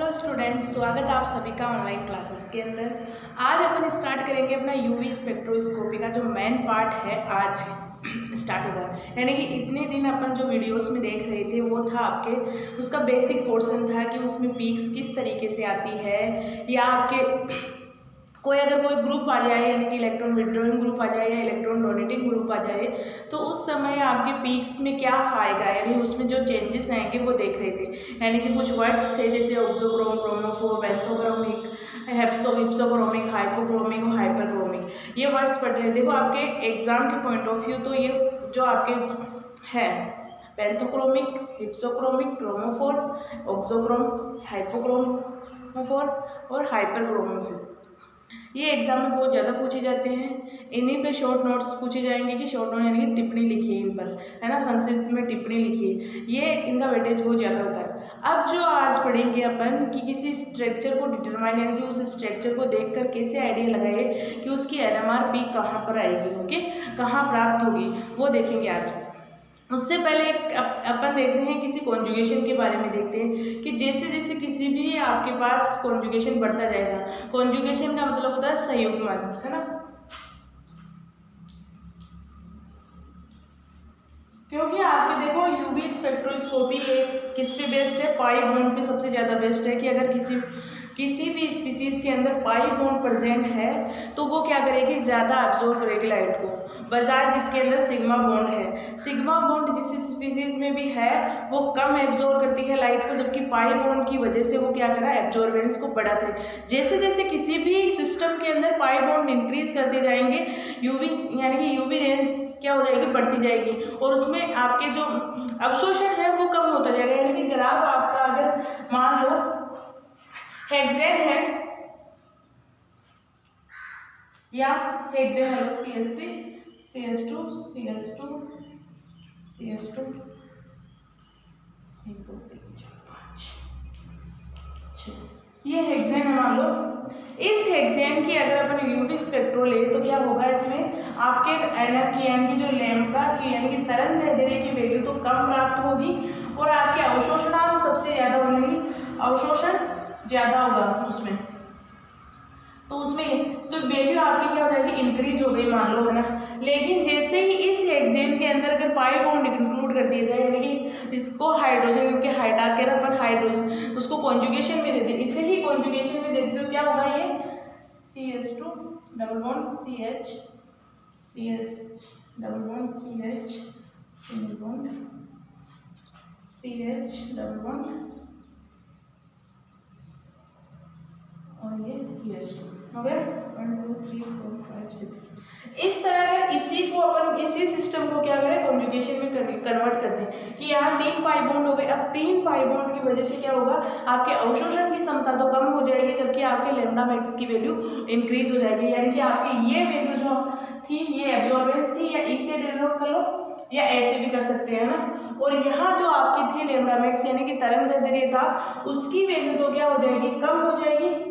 Hello students, स्वागत है आप सभी का ऑनलाइन क्लासेस के अंदर। आज अपन स्टार्ट करेंगे अपना यूवी स्पेक्ट्रोस्कोपी का जो मेन पार्ट है आज स्टार्ट होगा। यानी कि इतने दिन अपन जो वीडियोस में देख रहे थे वो था आपके उसका बेसिक पोर्शन था कि उसमें पीक्स किस तरीके से आती है, या आपके अगर कोई ग्रुप आ जाए यानी कि इलेक्ट्रॉन विड्रॉइंग ग्रुप आ जाए या इलेक्ट्रॉन डोनेटिंग ग्रुप आ जाए तो उस समय आपके पीक्स में क्या आएगा, यानी उसमें जो चेंजेस आएंगे वो देख रहे थे। यानी कि कुछ वर्ड्स थे जैसे ऑक्सोक्रोम, क्रोमोफोर, बेंथोक्रोमिक, हिप्सोक्रोमिक, हाइपोक्रोमिक और हाइपरक्रोमिक, ये वर्ड्स पढ़ रहे थे। देखो आपके एग्जाम के पॉइंट ऑफ व्यू तो ये जो आपके है बेंथोक्रोमिक, हिप्सोक्रोमिक, क्रोमोफोर, ऑक्सोक्रोम, हाइपोक्रोमोफोर और हाइपरक्रोमोफोर, ये एग्जाम में बहुत ज़्यादा पूछे जाते हैं। इन्हीं पे शॉर्ट नोट्स पूछे जाएंगे कि शॉर्ट नोट यानी कि टिप्पणी लिखिए इन पर, है ना, संक्षिप्त में टिप्पणी लिखिए। ये इनका वेटेज बहुत ज़्यादा होता है। अब जो आज पढ़ेंगे अपन कि किसी स्ट्रक्चर को डिटरमाइन यानी कि उस स्ट्रक्चर को देखकर कैसे आइडिया लगाए कि उसकी NMR पीक कहाँ पर आएगी, ओके, कहाँ प्राप्त होगी, वो देखेंगे आज। उससे पहले अपन देखते हैं किसी कॉन्जुगेशन के बारे में देखते हैं कि जैसे जैसे किसी भी आपके पास कॉन्जुगेशन बढ़ता जाएगा। कॉन्जुगेशन का मतलब होता है संयुग्मन, है ना। क्योंकि आपके देखो यूवी स्पेक्ट्रोस्कोपी एक किस पे बेस्ड है, पाई बॉन्ड पे सबसे ज़्यादा बेस्ड है कि अगर किसी भी स्पीसीज के अंदर पाई बॉन्ड प्रेजेंट है तो वो क्या करेगी, ज़्यादा अब्जॉर्ब करेगी लाइट को, बजाय जिसके अंदर सिग्मा बॉन्ड है। सिग्मा बॉन्ड जिस स्पीसीज में भी है वो कम एब्जॉर्ब करती है लाइट को, जबकि पाई बॉन्ड की वजह से वो क्या करा, एब्जॉर्बेंस को बढ़ाता है। जैसे जैसे किसी भी सिस्टम के अंदर पाई बॉन्ड इंक्रीज करते जाएंगे यूवी यानी कि यूवी रेंज क्या हो जाएगी, बढ़ती जाएगी और उसमें आपके जो अवशोषण है वो कम होता जाएगा। यानी कि ग्राफ आपका अगर मान लो हेक्सेन है या हेक्सेन है CH3 CH2 CH2 CH2 1 2 3 4 5 6, ये हेक्सेन है मान लो। इस हेक्सेन की अगर अपन यूवी स्पेक्ट्रो ले तो क्या होगा, इसमें आपके NF की यानी कि जो लैम्ब्डा की यानी कि तरंगदैर्ध्य की वैल्यू तो कम प्राप्त होगी और आपके अवशोषणांक सबसे ज़्यादा होंगे, अवशोषण ज़्यादा होगा उसमें, तो उसमें तो वैल्यू आपकी क्या हो जाएगी, इंक्रीज हो गई मान लो, है ना। लेकिन जैसे ही इस हेक्सेन के अंदर अगर पाई बॉन्ड इंक्लूड कर दिया जाए यानी कि इसको हाइड्रोजन के हटा कर अपन हाइड्रोजन उसको कॉन्जुगेशन में दे दें, इसे ही कॉन्जुगेशन में देते तो क्या होगा, ये CH2 double bond CH CH double bond CH single bond CH double bond और ये CH2 हो गया 1 2 3 4 5 6। इस तरह इसी को अपन इसी सिस्टम को क्या करें, कॉन्जुगेशन में कन्वर्ट करते हैं कि यहाँ 3 पाई बॉन्ड हो गए। अब 3 पाई बॉन्ड की वजह से क्या होगा, आपके अवशोषण की क्षमता तो कम हो जाएगी जबकि आपके लैम्ब्डा मैक्स की वैल्यू इंक्रीज हो जाएगी। यानी कि आपकी ये वैल्यू जो थी ये एब्जॉर्बेंस थी, या इसे डिनोट कर लो या ऐसे भी कर सकते हैं ना। और यहाँ जो आपकी थी लैम्ब्डा मैक्स यानी कि तरंगदैर्ध्य था, उसकी वैल्यू तो क्या हो जाएगी, कम हो जाएगी,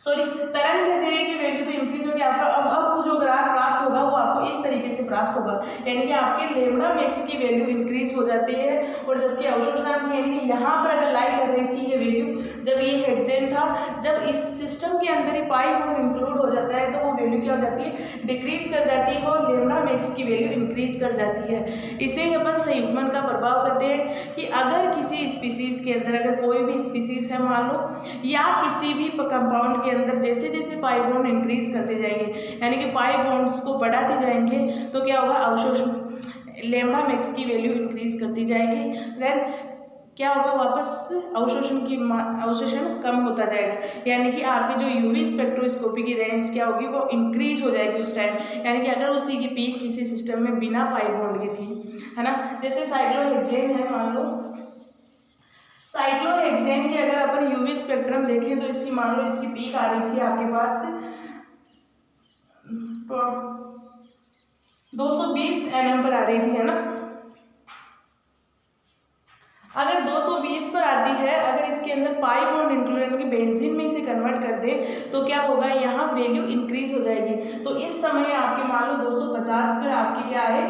सॉरी तरंगदैर्ध्य की वैल्यू तो इंक्रीज होगी आपका। अब जो ग्राफ प्राप्त होगा वो आपको इस तरीके से प्राप्त होगा, यानी कि आपके लैम्ब्डा मैक्स की वैल्यू इंक्रीज हो जाती है और जबकि अवशोषणांक यानी कि यहाँ पर अगर लाई कर रही थी ये वैल्यू, जब ये हेक्सेन था, जब इस सिस्टम के अंदर ही पाई बॉन्ड इंक्लूड हो जाता है तो वो वैल्यू क्या हो जाती है, डिक्रीज कर जाती है और लैम्ब्डा मैक्स की वैल्यू इंक्रीज कर जाती है। इसे ही अपन संयुग्मन का प्रभाव कहते हैं कि अगर किसी स्पीसीज के अंदर अगर कोई भी स्पीसीज है मान लो, या किसी भी कंपाउंड के अंदर जैसे जैसे पाई बॉन्ड इंक्रीज करते जाएंगे यानी कि पाई बॉन्ड्स को बढ़ाते जाएंगे तो क्या होगा, अवशोषण लैम्ब्डा मैक्स की वैल्यू इंक्रीज करती जाएगी। देन क्या होगा, वापस अवशोषण कम होता जाएगा। यानी कि आपकी जो यूवी स्पेक्ट्रोस्कोपी की रेंज क्या होगी, वो इंक्रीज हो जाएगी उस टाइम। यानी कि अगर उसी की पीक किसी सिस्टम में बिना पाई बॉन्ड के थी, है ना, जैसे साइक्लोहेक्सेन है मान लो, साइक्लोहेक्सेन की अगर अपन यूवी स्पेक्ट्रम देखें तो इसकी मान लो इसकी पीक आ रही थी आपके पास 220 nm पर आ रही थी, है ना। अगर 220 पर आती है, अगर इसके अंदर पाई बॉन्ड इंक्लूड यानी कि बेंजीन में इसे कन्वर्ट कर दे तो क्या होगा, यहाँ वैल्यू इंक्रीज हो जाएगी। तो इस समय आपके मान लो 250 पर आपकी क्या है,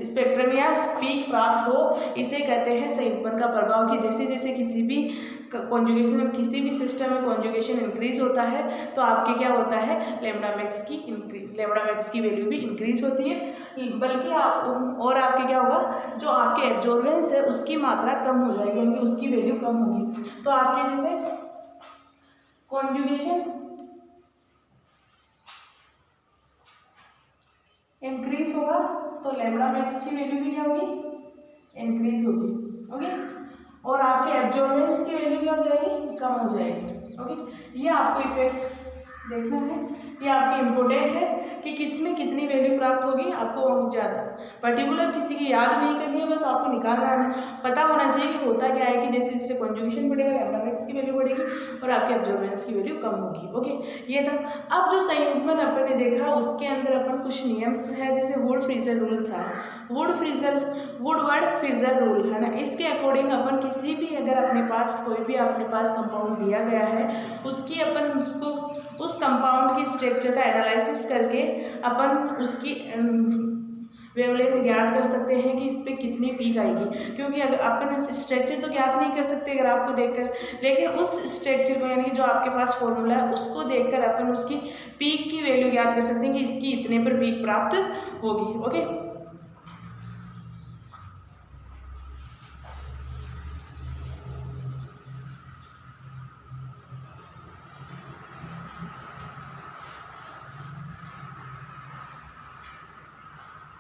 स्पेक्ट्रम या पीक प्राप्त हो, इसे कहते हैं संयुग्मन का प्रभाव। कि जैसे जैसे किसी भी कॉन्जुगेशन, किसी भी सिस्टम में कॉन्जुगेशन इंक्रीज होता है तो आपके क्या होता है, लैम्डा मैक्स की वैल्यू भी इंक्रीज होती है। बल्कि आपके क्या होगा, जो आपके एब्जॉर्बेंस है उसकी मात्रा कम हो जाएगी, यानी उसकी वैल्यू कम होगी। तो आपके जैसे कॉन्जुगेशन इंक्रीज होगा तो लैम्डा मैक्स की वैल्यू भी क्या होगी, इंक्रीज होगी। ओके, और आपके एब्जॉर्बेंस की वैल्यू क्या हो जाएगी, कम हो जाएगी। ओके, ये आपको इफेक्ट देखना है, ये आपके इम्पोर्टेंट है कि किस में कितनी वैल्यू प्राप्त होगी। आपको ज़्यादा पर्टिकुलर किसी की याद नहीं करनी है, बस आपको निकालना है, पता होना चाहिए कि होता क्या है कि जैसे जैसे कॉन्जुगेशन बढ़ेगा लैम्डा मैक्स की वैल्यू बढ़ेगी और आपके एब्जॉर्बेंस की वैल्यू कम होगी। ओके, ये था। अब जो संयुग्मन अपन ने देखा उसके अंदर अपन कुछ नियम्स है, जैसे वुड-फ्रीजर रूल था, वुडवर्ड फ्रीजर रूल है ना। इसके अकॉर्डिंग अपन किसी भी अगर अपने पास कोई भी अपने पास कंपाउंड दिया गया है, उसकी अपन उस कंपाउंड की स्ट्रक्चर का एनालिसिस करके अपन उसकी वेवलेंथ ज्ञात कर सकते हैं कि इस पर कितनी पीक आएगी। क्योंकि अगर अपन स्ट्रक्चर तो ज्ञात नहीं कर सकते अगर आपको देखकर, लेकिन उस स्ट्रक्चर को यानी कि जो आपके पास फॉर्मूला है उसको देखकर अपन उसकी पीक की वैल्यू ज्ञात कर सकते हैं कि इसकी इतने पर पीक प्राप्त होगी। ओके,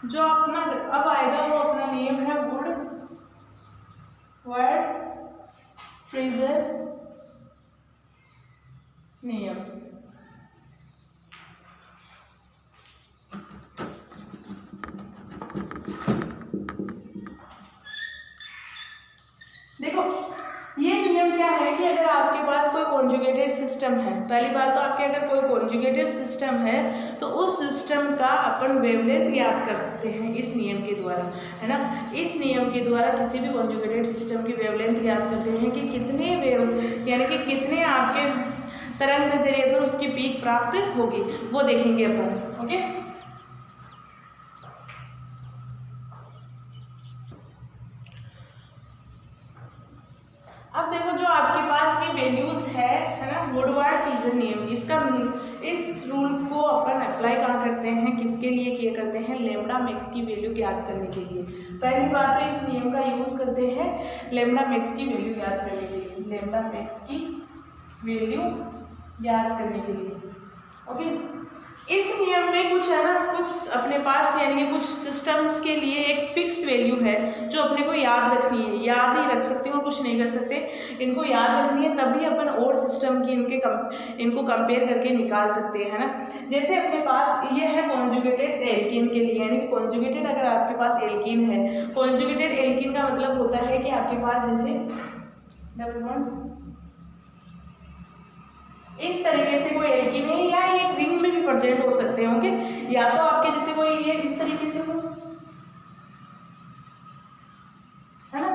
जो अपना अब आएगा वो अपना नियम है वुडवर्ड फ्रीजर नियम। देखो ये नियम क्या है कि अगर आपके पास कोई कॉन्जुगेटेड सिस्टम है, पहली बात तो आपके अगर कोई कॉन्जुगेटेड सिस्टम है तो उस सिस्टम का अपन वेवलेंथ ज्ञात कर सकते हैं इस नियम के द्वारा, है ना। इस नियम के द्वारा किसी भी कॉन्जुगेटेड सिस्टम की वेवलेंथ ज्ञात करते हैं कि कितने वेव यानी कि कितने आपके तरंग दैर्ध्य पर उसकी पीक प्राप्त होगी, वो देखेंगे अपन। ओके, अब देखो जो आपके पास की वैल्यूज है ना, वुडवर्ड फ्रीजर नियम, इस रूल को अपन अप्लाई कहाँ करते हैं, किसके लिए किया करते हैं, लैम्डा मैक्स की वैल्यू ज्ञात करने के लिए। पहली बात तो इस नियम का यूज करते हैं लैम्डा मैक्स की वैल्यू ज्ञात करने के लिए, लैम्डा मैक्स की वैल्यू ज्ञात करने के लिए। ओके, इस नियम में कुछ है ना, कुछ अपने पास यानी कि कुछ सिस्टम्स के लिए एक फिक्स वैल्यू है जो अपने को याद रखनी है, याद ही रख सकते हो, कुछ नहीं कर सकते, इनको याद रखनी है, तभी अपन और सिस्टम की इनको कंपेयर करके निकाल सकते हैं, है ना। जैसे अपने पास ये है कॉन्जुगेटेड एल्कीन के लिए, यानी कि कॉन्जुगेटेड अगर आपके पास एल्कीन है, कॉन्जुगेटेड एल्कीन का मतलब होता है कि आपके पास जैसे डबल बॉन्ड इस तरीके से कोई एल्कीन है, या ये रिंग में भी प्रेजेंट हो सकते हैं। ओके, या तो आपके जैसे कोई ये इस तरीके से हो, है ना,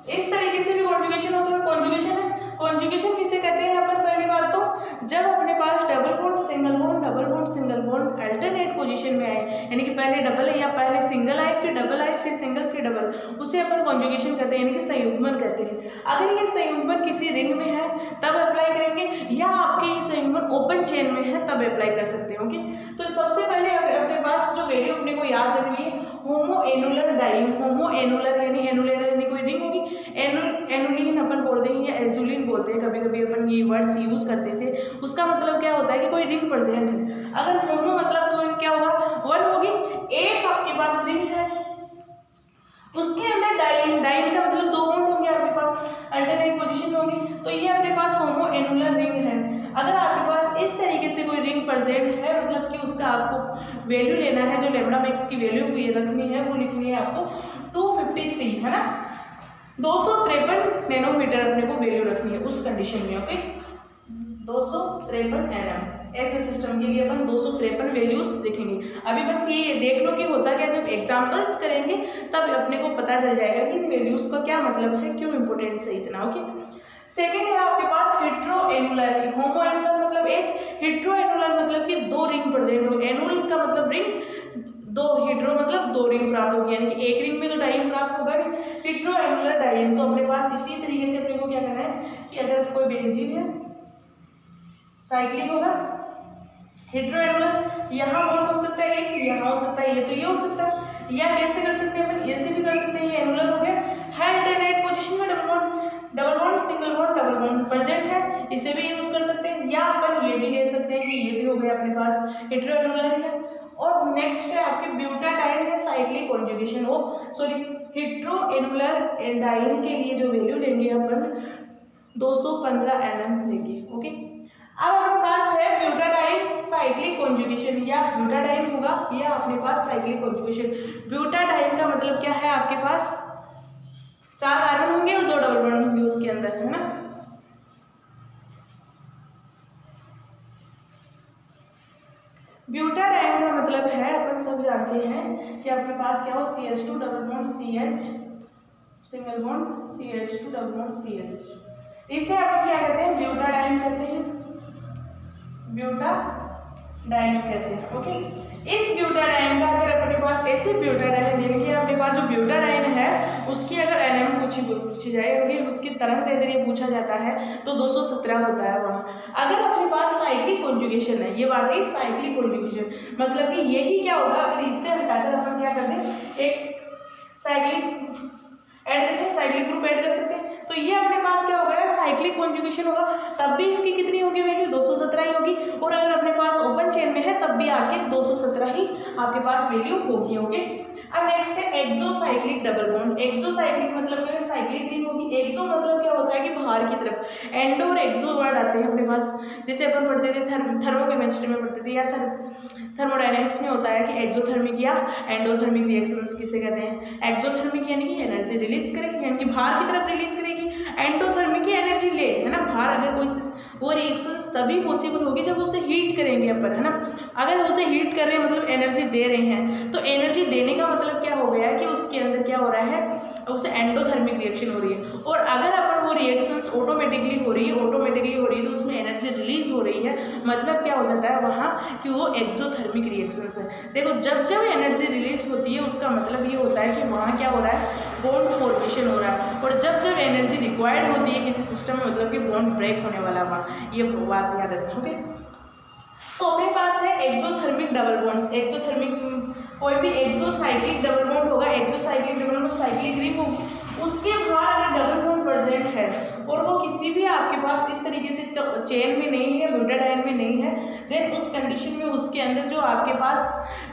इस तरीके से भी कॉन्जुगेशन हो सकता है। कॉन्जुगेशन है, कॉन्जुगेशन किसे कहते हैं यहाँ पर, पहली बात तो जब अपने पास double bond single bond double bond single bond alternate position में आए, यानी कि पहले डबल है या पहले सिंगल आए फिर डबल आए फिर सिंगल फिर डबल, उसे अपन कॉन्जुगेशन कहते हैं, यानी कि संयुग्मन कहते हैं। अगर ये संयुग्मन किसी रिंग में है तब अप्लाई करेंगे, या आपके ये संयुग्मन ओपन चेन में है तब अप्लाई कर सकते हैं। ओके, तो सबसे पहले अगर अपने पास जो वैल्यू अपने को याद रखनी है, होमो एनुलर डाइन, होमो एनुलर यानी एनुलर यानी कोई रिंग होगी, एनुलिन अपन बोलते हैं या एजुलिन बोलते हैं, कभी कभी अपन ये वर्ड्स यूज करते थे। उसका मतलब क्या होता है कि कोई रिंग प्रेजेंट है। अगर होमो मतलब कोई क्या होगा, वन होगी, एक आपके पास रिंग है, उसके अंदर डाइन, डाइन का मतलब दो बॉन्ड होंगे आपके पास, अल्टरनेट पोजीशन होगी, तो ये अपने पास होमो एनुलर रिंग है। अगर आपके पास इस तरीके से कोई रिंग प्रेजेंट है, मतलब कि उसका आपको वैल्यू लेना है, जो लैम्डा मैक्स की वैल्यू को ये रखनी है, वो लिखनी है आपको 253, है ना, 253 नैनोमीटर अपने को वैल्यू रखनी है उस कंडीशन में। ओके, 253 nm, ऐसे सिस्टम के लिए अपन 253 वैल्यूज देखेंगे। अभी बस ये देख लो कि होता क्या, जब एग्जांपल्स करेंगे तब अपने को पता चल जाएगा कि इन वैल्यूज का क्या मतलब है, क्यों इंपॉर्टेंस है इतना। ओके, सेकेंड है आपके पास हेट्रो एनुलर, होमो एनुलर मतलब एक, हेट्रो एनुलर मतलब कि दो रिंग प्रेजेंट हो, एनुल का मतलब रिंग, दो हीट्रो मतलब दो रिंग प्राप्त होगी, यानी कि एक रिंग में तो डाइईन प्राप्त होगा नहीं, हीट्रो एनुलर डाइईन। तो अपने पास इसी तरीके से अपने को क्या करना है कि अगर कोई बेंजीन है साइक्लिक होगा, हीट्रो एनुलर, यहाँ बॉन्ड हो सकता है एक, यहाँ हो सकता है ये, तो ये हो सकता है, या कैसे कर सकते हैं अपन, ऐसे भी कर सकते हैं, ये एनुलर हो गया है अल्टरनेट पोजीशन में, double bond single bond double bond present है, इसे भी यूज कर सकते हैं, या अपन ये भी ले सकते हैं कि ये भी हो गया अपने पास हीट्रो एनुलर है। और नेक्स्ट है आपके ब्यूटाडाइन है साइक्लिक कॉन्जुगेशन, वो सॉरी हीट्रो एनुलर एंडाइन के लिए जो वैल्यू लेंगे अपन 215 nm लेंगे। ओके, अब अपने पास है ब्यूटाडाइन साइक्लिक कॉन्जुगेशन, या ब्यूटाडाइन होगा या अपने पास साइक्लिक कॉन्जुगेशन। ब्यूटाडाइन का मतलब क्या है, आपके पास 4 कार्बन होंगे और 2 डबल बॉन्ड होंगे उसके अंदर, है ना। ब्यूटाडाइन का मतलब है, अपन सब जानते हैं कि आपके पास क्या हो, CH2 double bond CH single bond CH2 double bond CH, इसे अपन क्या कहते हैं, ब्यूटाडाइन कहते हैं, ब्यूटाडाइन कहते हैं। ओके, इस ब्यूटाडाइन का अगर अपने पास ऐसे ब्यूटाडाइन यानी कि अपने पास जो ब्यूटाडाइन है उसकी अगर एनएम पूछी जाए, यानी उसकी तरंग दैर्ध्य पूछा जाता है तो 217 होता है वहाँ। अगर अपने पास साइक्लिक कॉन्जुगेशन है, ये बात है साइक्लिक कॉन्जुगेशन मतलब कि यही क्या होगा, अगर इससे हटाकर अपन क्या कर दें, एक साइक्लिक ऐड करते हैं, साइक्लिक ग्रुप ऐड कर सकते हैं, तो ये अपने पास क्या होगा, साइक्लिक कॉन्जुगेशन होगा, तब भी इसकी कितनी होगी वैल्यू, 217 ही होगी। और अगर अपने पास ओपन चेन में है तब भी आपके 217 ही आपके पास वैल्यू होगी। ओके, अब नेक्स्ट है एक्सोसाइक्लिक डबल बॉन्ड। एक्सोसाइक्लिक मतलब क्या है, साइक्लिक रिंग होगी। एक्सो मतलब क्या होता है कि बाहर की तरफ, एंडो और एक्सो वर्ड आते हैं अपने पास, जैसे अपन पढ़ते थे थर्मोकेमिस्ट्री में पढ़ते थे, या थर्मोडायनेमिक्स में होता है कि एक्सोथर्मिक या एंडोथर्मिक रिएक्शंस किसे कहते हैं। एक्सोथर्मिक यानी कि एनर्जी रिलीज करेगी, यानी कि बाहर की तरफ रिलीज करेगी। एंडोथर्मिक की एनर्जी ले, है ना, बाहर अगर कोई वो रिएक्शंस तभी पॉसिबल होगी जब उसे हीट करेंगे अपन, है ना। अगर उसे हीट कर रहे हैं मतलब एनर्जी दे रहे हैं, तो एनर्जी देने का मतलब क्या हो गया कि उसके अंदर क्या हो रहा है, उसे एंडोथर्मिक रिएक्शन हो रही है। और अगर अपन वो रिएक्शंस ऑटोमेटिकली हो रही है तो उसमें एनर्जी रिलीज हो रही है, मतलब क्या हो जाता है वहाँ कि वो एक्सोथर्मिक रिएक्शंस है। देखो, जब जब एनर्जी रिलीज होती है उसका मतलब ये होता है कि वहाँ क्या हो रहा है, बॉन्ड फॉर्मेशन हो रहा है। और जब जब एनर्जी रिक्वायर्ड होती है किसी सिस्टम में, मतलब कि बॉन्ड ब्रेक होने वाला वहाँ, ये बात याद रखना। ओके, तो अपने पास है एक्सोथर्मिक डबल बॉन्ड्स। एक्सोथर्मिक कोई भी एक्सोसाइक्लिक डबल बॉन्ड होगा, exocyclic double bond cyclic ring होगी, उसके बाहर अगर डबल बॉन्ड प्रेजेंट है और वो किसी भी आपके पास इस तरीके से चेन में नहीं है, ब्यूटाडाइन में नहीं है, देन उस कंडीशन में उसके अंदर जो आपके पास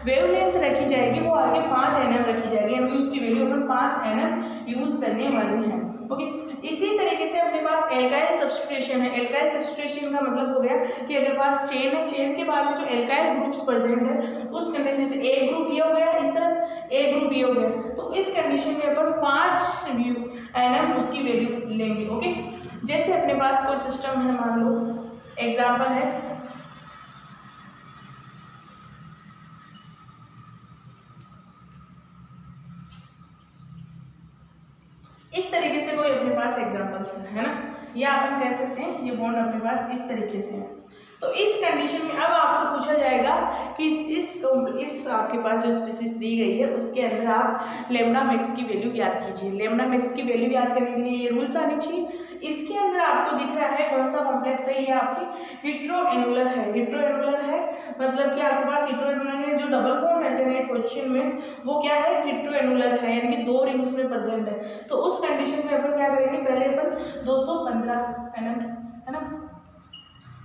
वेवलेंथ रखी जाएगी वो आगे 5 nm रखी जाएगी, यानी उसकी वैल्यू अपन 5 nm यूज करने वाले हैं। ओके, इसी तरीके से अपने पास एल्काइल सब्स्टिट्यूशन है। एल्काइल सब्स्टिट्यूशन का मतलब हो गया कि अगर पास चेन है, चेन के बाद में जो एल्काइल ग्रुप्स प्रेजेंट है उस कंडीशन से ए ग्रुप ये हो गया, इस तरफ ए ग्रुप ये हो गया, तो इस कंडीशन में अपन 5 nm उसकी वैल्यू लेंगे। ओके, जैसे अपने पास कोई सिस्टम है, मान लो एग्जाम्पल है इस तरीके से, कोई अपने पास एग्जाम्पल्स है ना, या अपन कह सकते हैं ये बॉन्ड अपने पास इस तरीके से है। तो इस कंडीशन में अब आपको पूछा जाएगा कि इस आपके पास जो स्पीसीज दी गई है उसके अंदर आप लेमडा मैक्स की वैल्यू ज्ञात कीजिए। लेमडा मैक्स की वैल्यू ज्ञात करने के लिए ये रूल्स आने चाहिए। इसके अंदर आपको दिख रहा है कौन सा कॉम्प्लेक्स है, ये आपकी हीट्रोएनुलर है। हीट्रोएनुलर है मतलब कि आपके पास हीट्रोएनुलर है, जो डबल बॉन्ड अल्टरनेट पोजीशन में वो क्या है, हीट्रोएनुलर है, यानी कि 2 रिंग्स में प्रेजेंट है। तो उस कंडीशन में अपन क्या करेंगे, पहले अपन 215 nm, है ना,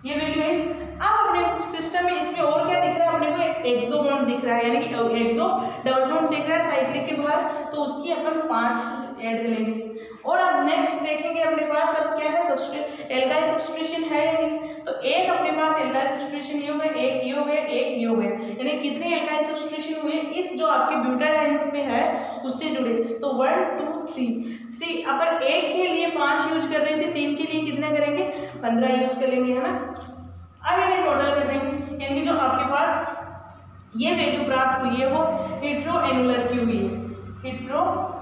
ये वैल्यू है। अब अपने सिस्टम में इसमें और क्या दिख रहा है, अपने को एक एक्सो बॉन्ड दिख रहा है, यानी कि एक्सो डबल बॉन्ड दिख रहा है साइक्लिक के बाहर, तो उसकी अपन 5 ऐड करेंगे। और अब नेक्स्ट देखेंगे अपने पास अब क्या है, एल्काइल सब्स्टिट्यूशन है या नहीं, तो एक अपने पास एल्काइल सब्स्टिट्यूशन ये हो गया, एक ये हो गया, एक ये हो गया, यानी कितने एल्काइल सब्स्टिट्यूशन हुए इस जो आपके ब्यूटाडाइन्स में है उससे जुड़े, तो 1 2 3 अपन एक के लिए 5 यूज कर रहे थे, 3 के लिए कितना करेंगे, 15 यूज कर लेंगे, है ना। अब इन्हें टोटल कर देंगे, यानी कि जो आपके पास ये वैल्यू प्राप्त हुई है वो हीट्रोएनुलर की हुई है, हीट्रोएनुलर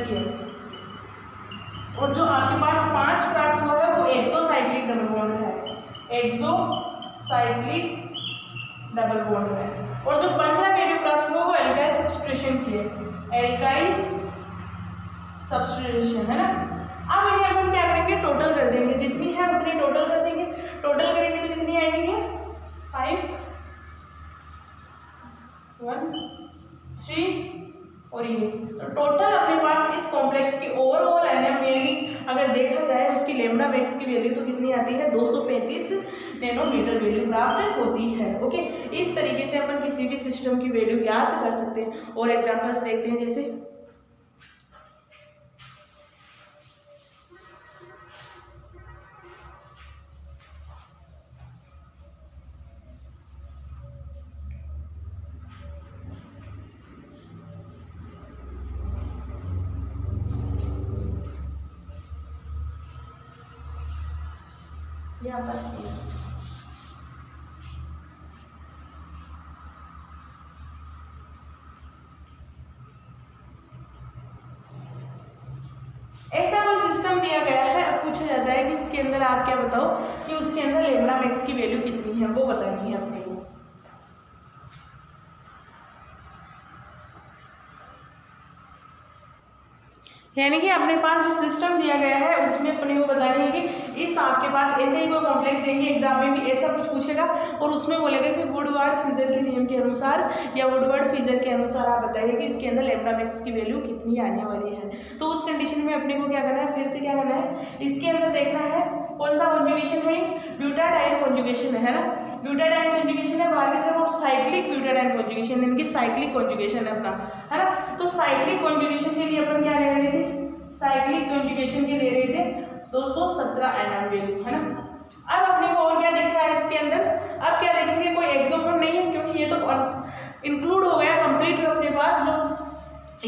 की है। और जो आपके पास 5 प्राप्त हुआ है वो एक्सोसाइक्लिक डबल बॉन्ड है, एक्सोसाइक्लिक डबल बॉन्ड है। और जो 15 वैल्यू प्राप्त हुआ वो एल्काइल सब्स्टिट्यूशन की है, एल्काइल सब्स्टिट्यूशन है ना। अब इन्हें अपन क्या करेंगे, टोटल कर देंगे, जितनी है उतनी टोटल कर देंगे। टोटल करेंगे तो कितनी आएगी है 5 1 3 और ये। तो टोटल अपने पास इस कॉम्प्लेक्स की ओवरऑल एनएम यानी अगर देखा जाए उसकी लैम्डा मैक्स की वैल्यू तो कितनी आती है 235 नैनोमीटर वैल्यू प्राप्त होती है। ओके, इस तरीके से अपन किसी भी सिस्टम की वैल्यू ज्ञात कर सकते हैं। और एग्जांपल्स देखते हैं, जैसे यहाँ पर ऐसा कोई सिस्टम दिया गया है। अब पूछा जाता है कि इसके अंदर आप क्या बताओ कि उसके अंदर लैम्डा मैक्स की वैल्यू कितनी है, वो बतानी है अपने को। यानी कि अपने पास जो सिस्टम दिया गया है उसमें अपने को बताना है कि इस आपके पास ऐसे ही कोई कॉम्प्लेक्स देंगे, एग्जाम में भी ऐसा कुछ पूछेगा और उसमें बोलेगा कि वुडवार्ड फिजर के नियम के अनुसार या वुडवार्ड फिजर के अनुसार आप बताइए कि इसके अंदर लैम्डा मैक्स की वैल्यू कितनी आने वाली है। तो उस कंडीशन में अपने को क्या करना है, फिर से क्या करना है, इसके अंदर देखना है कौन सा कॉन्जुगेशन है, ब्यूटाडाइन कॉन्जुगेशन है ना, ब्यूटाडाइन कॉन्जुगेशन है बाहर की तरफ, और साइक्लिक ब्यूटाडाइन कॉन्जुगेशन यानी कि साइक्लिक कॉन्जुगेशन है अपना, है ना। तो साइक्लिक कॉन्जुगेशन के लिए अपन क्या ले रहे थे, साइक्लिक कॉन्जुगेशन के ले रहे थे 217 nm वैल्यू, है ना। अब अपने को और क्या दिख रहा है इसके अंदर, अब क्या देखेंगे, कोई एक्सोफोन नहीं है क्योंकि ये तो इंक्लूड हो गया कंप्लीट अपने पास जो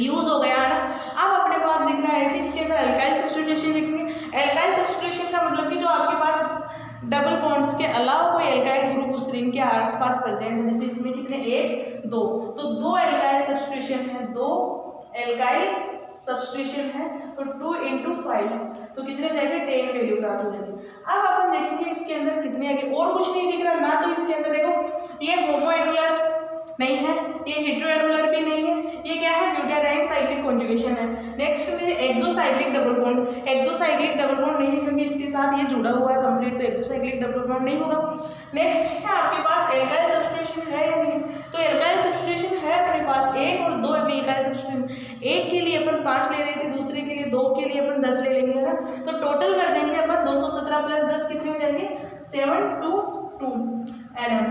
यूज हो गया है ना। अब अपने पास दिख रहा है कि इसके अंदर एल्काइल सब्स्टिट्यूशन देखेंगे। एल्काइल सब्स्टिट्यूशन का मतलब कि जो आपके पास डबल बॉन्ड्स के अलावा कोई एल्काइल ग्रुप उस रिंग के आसपास प्रेजेंट है, जैसे इसमें कितने 1 2, तो 2 एल्काइल सब्स्टिट्यूशन है, 2 एल्काइल सब्स्टिट्यूशन है, तो 2 × 5 तो कितने हो जाएंगे 10 वैल्यू प्राप्त हो जाएगी। अब अपन देखेंगे इसके अंदर कितने आगे, और कुछ नहीं दिख रहा ना, तो इसके अंदर देखो ये होमोएनुलर नहीं है, ये हेटेरोएनुलर भी नहीं है, ये क्या है ब्यूटाडाइन साइक्लिक कॉन्जुगेशन है। Next exocyclic double bond, exocyclic double bond नहीं है क्योंकि इसके साथ ये जुड़ा हुआ है कंप्लीट, तो एक्सोसाइक्लिक डबल बॉन्ड नहीं होगा। नेक्स्ट है आपके पास एल्काइल सब्स्टिट्यूशन है या नहीं, तो एल्काइल सब्स्टिट्यूशन है अपने पास 1 और 2 एल्काइल सब्स्टिट्यूशन, एक के लिए अपन 5 ले रहे थे, दूसरे के लिए 2 के लिए अपन 10 ले लेंगे, है ना। तो टोटल कर देंगे अपन 217 + 10 कितने हो जाएंगे 722 nm,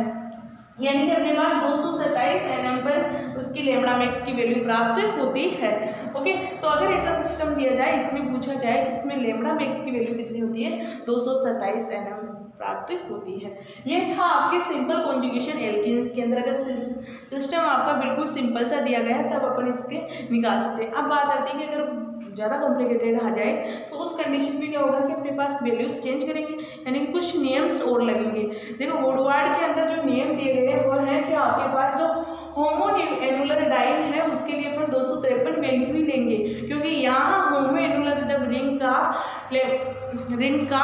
यानी कि अपने पास 227 nm पर उसकी लैम्डा मैक्स की वैल्यू प्राप्त होती है। ओके, तो अगर ऐसा सिस्टम दिया जाए, इसमें पूछा जाए कि इसमें लैम्डा मैक्स की वैल्यू कितनी होती है 227 nm प्राप्त होती है। ये था आपके सिंपल कॉन्जुगेशन एल्कीन्स के अंदर। अगर सिस्टम आपका बिल्कुल सिंपल सा दिया गया है तब अपन इसके निकाल सकते हैं। अब बात आती है कि अगर ज़्यादा कॉम्प्लिकेटेड आ जाए तो उस कंडीशन में क्या होगा कि अपने पास वैल्यूज चेंज करेंगे, यानी कि कुछ नियम्स और लगेंगे। देखो वुडवार्ड के अंदर जो नियम दिए गए हैं वो है कि आपके पास जो होमोएनुलर डाइन है उसके लिए अपन 253 वैल्यू ही लेंगे, क्योंकि यहाँ होमोएनुलर जब रिंग का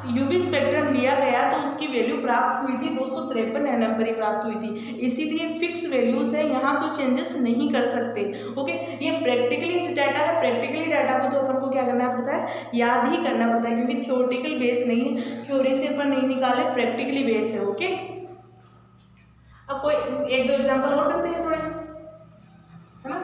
यूवी स्पेक्ट्रम लिया गया तो उसकी वैल्यू प्राप्त हुई थी 253 nm पर ही प्राप्त हुई थी, इसीलिए फिक्स वैल्यूज है, यहाँ कुछ चेंजेस नहीं कर सकते। ओके, ये प्रैक्टिकली डाटा है, प्रैक्टिकली डाटा को तो अपन को क्या करना पड़ता है, याद ही करना पड़ता है, क्योंकि थ्योरेटिकल बेस नहीं है, थ्योरी से अपन नहीं निकाले, प्रैक्टिकली बेस है। ओके, अब कोई 1-2 एग्जाम्पल और करते हैं थोड़े, है ना।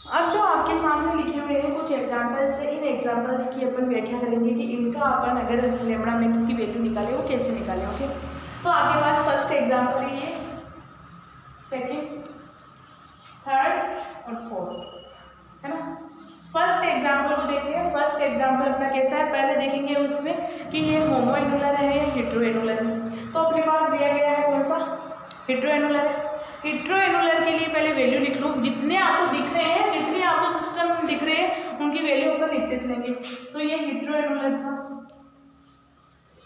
अब जो आपके सामने लिखे हुए हैं कुछ एग्जाम्पल्स है, इन एग्जाम्पल्स की अपन व्याख्या करेंगे कि इनका अपन अगर लैम्डा मैक्स की वैल्यू निकाले वो कैसे निकालें। ओके, तो आपके पास फर्स्ट एग्जाम्पल है ये, सेकंड, थर्ड और फोर्थ, है ना। फर्स्ट एग्जाम्पल को देखते हैं। फर्स्ट एग्जाम्पल अपना कैसा है, पहले देखेंगे उसमें कि ये होमोएनुलर है या हेटेरोएनुलर है। तो अपने पास दिया गया है कौन सा, हेटेरोएनुलर है। हिट्रो एनुलर के लिए पहले वैल्यू लिख लो, जितने आपको दिख रहे हैं, जितने आपको सिस्टम में दिख रहे हैं उनकी वैल्यू ऊपर लिखते चलेंगे। तो ये हिट्रो एनुलर था,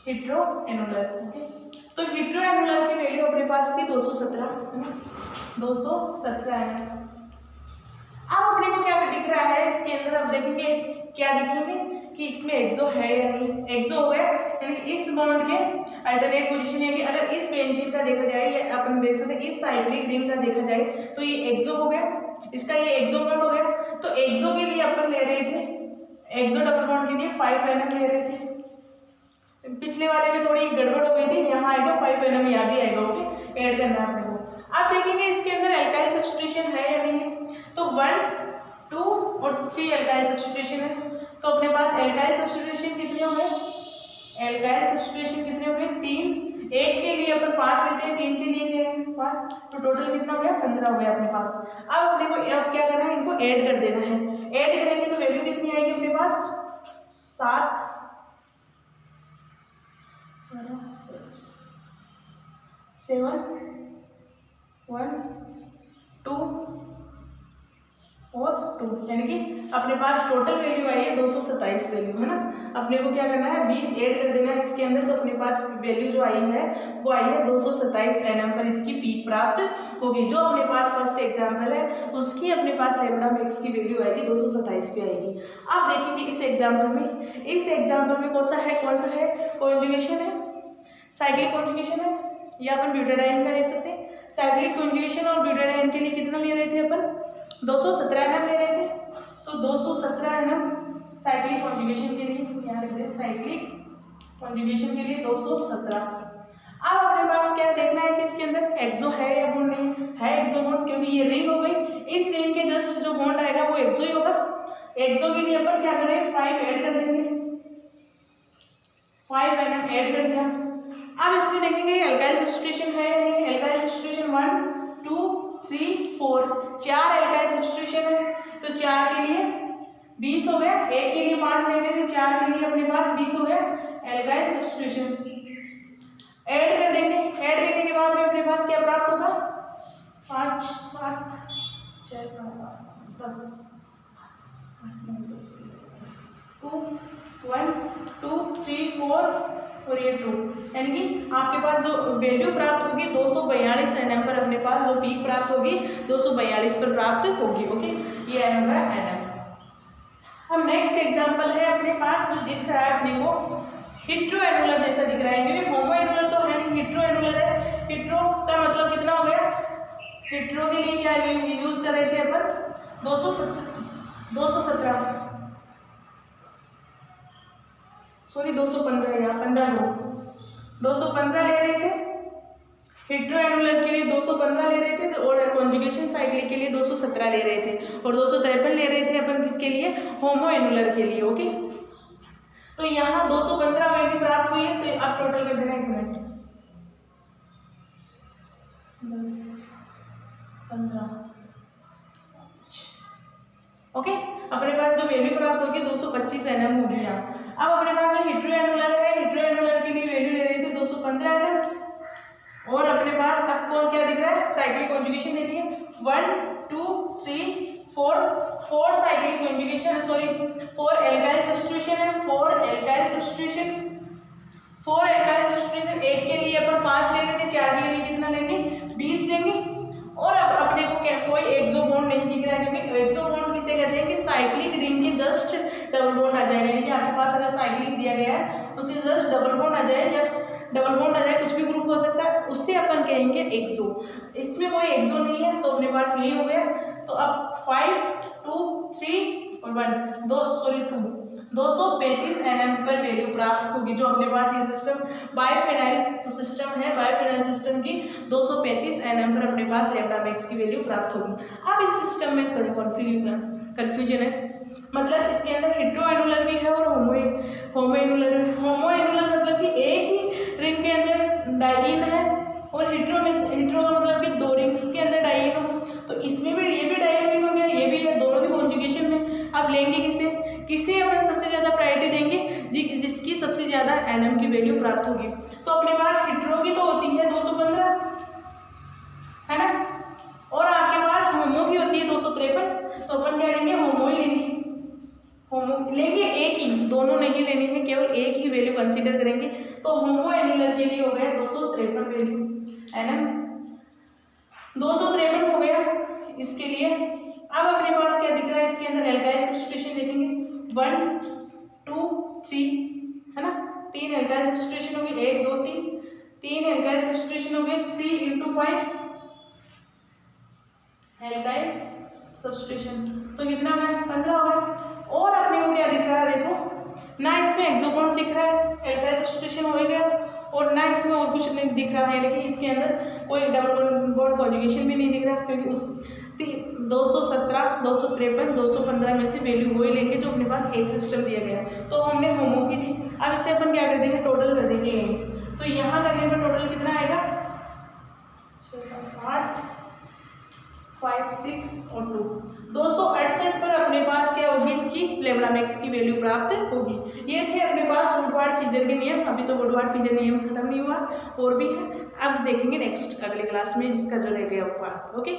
हिट्रो एनुलर। ओके, तो हिट्रो एनुलर की वैल्यू अपने पास थी 217, है ना, 217 है। अब अपने को क्या दिख रहा है इसके अंदर, अब देखेंगे क्या दिखेंगे कि इसमें एक्सो है या नहीं। एक्सो हो गया, यानी इस बॉन्ड के अल्टरनेट पोजीशन है कि अगर इस बेंजीन का देखा जाए या अपन देख सकते इस साइक्लिक रिंग का देखा जाए तो ये एक्सो हो गया, इसका ये एक्सो बॉन्ड हो गया। तो एक्सो के लिए अपन ले रहे थे, एक्सो डबल बॉन्ड के लिए 5 NM ले रहे थे। पिछले वाले में थोड़ी गड़बड़ हो गई थी, यहाँ आएगा 5 NM, यहाँ भी आएगा। ओके, ऐड करना है अपने को। अब देखेंगे इसके अंदर एल्काइल सब्स्टिट्यूशन है या नहीं है। तो 1, 2 और 3 एल्काइल सब्स्टिट्यूशन है। तो अपने पास एल्काइल सब्स्टिट्यूशन कितने हो गए, एल्काइल सब्स्टिट्यूशन कितने हो गए, 3। एक के लिए अपन 5 लेते हैं, 3 के लिए क्या है 5, तो टोटल कितना हो गया 15 हो गया अपने पास। अब अपने को अब क्या करना है, इनको ऐड कर देना है। ऐड करेंगे तो वैल्यू कितनी आएगी अपने पास 7, 7, 1, 2 और 2, यानी कि अपने पास टोटल वैल्यू आई है 227 वैल्यू, है ना। अपने को क्या करना है 20 ऐड कर देना है इसके अंदर, तो अपने पास वैल्यू जो आई है वो आई है 227 NM पर इसकी पीक प्राप्त होगी। जो अपने पास फर्स्ट एग्जाम्पल है उसकी अपने पास लैम्ब्डा मैक्स की वैल्यू आएगी 227 पे आएगी। आप देखेंगे इस एग्जाम्पल में कौन सा है कॉन्जुगेशन है, साइक्लिक कॉन्जुगेशन है, या अपन ब्यूटाडाइन का ले सकते हैं। साइक्लिक कॉन्जुगेशन और ब्यूटाडाइन के लिए कितना ले रहे थे अपन 217 NM ले रहे थे। तो 217 NM साइक्लिक कॉन्जुगेशन के लिए, यहाँ लिख रहे हैं साइक्लिक कॉन्जुगेशन के लिए 217। अब अपने पास क्या देखना है कि इसके अंदर एक्सो है या बॉन्ड नहीं है। एक्सो बॉन्ड, क्योंकि ये रिंग हो गई, इस रिंग के जस्ट जो बॉन्ड आएगा वो एक्सो ही होगा। एक्सो के लिए अपन क्या करें 5 ऐड कर देंगे, 5 NM ऐड कर दिया। अब इसमें देखेंगे एल्काइल सब्स्टिट्यूशन है या नहीं। एल्काइल सब्स्टिट्यूशन 1, 2, 3, 4, 4 एल्काइल सब्स्टिट्यूशन है। तो 4 के लिए 20 हो गया, एक के लिए 5 ले रहे थे, 4 के लिए अपने पास 20 हो गया एल्काइल सब्स्टिट्यूशन। ऐड कर देंगे, ऐड करने के बाद में अपने पास क्या प्राप्त होगा 5, 7, 6, 7, 10, 2, 1, 2, 3, 4 और ये 2, यानी कि आपके पास जो वैल्यू प्राप्त होगी 242 NM पर अपने पास जो पीक प्राप्त होगी 242 पर प्राप्त होगी। ओके, ये है हमारा NM। हम नेक्स्ट एग्जांपल है अपने पास जो दिख रहा है अपने को हिट्रो एनुलर जैसा दिख रहा है, क्योंकि होमो एनुलर तो है नहीं, हिट्रो एनुलर है। हिट्रो का मतलब कितना हो गया, हिट्रो के लिए क्या यूज कर रहे थे अपन 217 सॉरी 215 या 15 लो 215 ले रहे थे। हिट्रो एनुलर के लिए 215 ले रहे थे और कॉन्जुगेशन साइक्लिक के लिए 217 ले रहे थे और 253 ले रहे थे अपन किसके लिए, होमो एनुलर के लिए। ओके, तो यहाँ 215 वैल्यू प्राप्त हुई है। तो अब टोटल कर देना 1 मिनट 10, 15। ओके, अपने पास जो वैल्यू प्राप्त होगी 225 NM होगी यहाँ। अब अपने पास जो हिट्रो एनुलर है, हिट्रो एनुलर के लिए वैल्यू ले रहे थे 215 NM और अपने पास आपको क्या दिख रहा है साइक्लिक कॉन्जुगेशन दे रही है 1, 2, 3, 4 cyclic conjugation, sorry 4 alkyl substitution है, 4 एल्काइल सब्स्टिट्यूशन, 4 एल्काइल सब्स्टिट्यूशन। एक के लिए अपन 5 ले रहे थे, 4 के लिए कितना लेंगे 20 लेंगे। और अब अपने को क्या कोई एक्सो बॉन्ड नहीं दिख रहा है, क्योंकि एक्सो बॉन्ड किसे कहते हैं कि साइक्लिक रिंग के जस्ट डबल बॉन्ड आ जाएगा, यानी कि आपके पास अगर साइक्लिक दिया गया है उससे जस्ट डबल बॉन्ड आ जाए या डबल बॉन्ड आ जाए, कुछ भी ग्रुप हो सकता है, उससे अपन कहेंगे एक्सो। इसमें कोई एक्सो नहीं है तो अपने पास यही हो गया। तो अब 5, 2, 3 और 1 235 NM पर वैल्यू प्राप्त होगी। जो अपने पास ये सिस्टम बायफेनाइल सिस्टम है, बायफेनाइल सिस्टम की 235 NM पर अपने पास लैम्ब्डा मैक्स की वैल्यू प्राप्त होगी। अब इस सिस्टम में कन्फ्यूजन है, मतलब इसके अंदर हिट्रो एनुलर भी है और होमो एनुलर भी। होमो एनुलर मतलब कि एक ही रिंग के अंदर डाइईन है और हिट्रो का मतलब कि 2 रिंग्स के अंदर डाइईन हो। तो इसमें भी ये भी डाइईन हो गया, ये भी है, दोनों भी कॉन्जुगेशन में। अब लेंगे किसे अपन सबसे ज़्यादा प्रायोरिटी देंगे जिसकी सबसे ज़्यादा NM की वैल्यू प्राप्त होगी। तो अपने पास हिट्रो की तो होती है 215, है ना, लेंगे एक ही, दोनों नहीं लेनी है, केवल एक ही वैल्यू कंसीडर करेंगे। तो होमो एन्युलर के लिए हो गया 253 वैल्यू, एनएम 253 हो गया इसके लिए। अब अपने पास क्या दिख रहा है इसके अंदर, एल्काइल सब्स्टिट्यूशन देखेंगे 1 2 3 है ना, 3 एल्काइल सब्स्टिट्यूशन हो गए, 1 2 3 एल्काइल सब्स्टिट्यूशन हो गए, 3 × 5 एल्काइल सब्स्टिट्यूशन, तो कितना हो गया 15 हो गया। और अपने को क्या दिख रहा है देखो, ना इसमें एक्सोबॉन्ड दिख रहा है, एल्काइल सब्स्टिट्यूशन हो गया, और ना इसमें और कुछ नहीं दिख रहा है, लेकिन इसके अंदर कोई डबल बॉन्ड कॉन्जुगेशन भी नहीं दिख रहा, क्योंकि उस 217 253 215 में से वैल्यू वही लेंगे जो अपने पास एक सिस्टम दिया गया है। तो हमने होमो की ली, अब इसे अपन क्या कर देंगे, टोटल कर देंगे। तो यहाँ करने पर टोटल कितना आएगा 8 5 6 और 2 268 पर अपने पास क्या होगी, इसकी लैम्ब्डा मैक्स की वैल्यू प्राप्त होगी। ये थे अपने पास वुडवार्ड फीचर के नियम। अभी तो वुडवार्ड फीचर नियम खत्म नहीं हुआ, और भी है, अब देखेंगे नेक्स्ट अगली क्लास में जिसका जो रह गया वो पार्ट। ओके।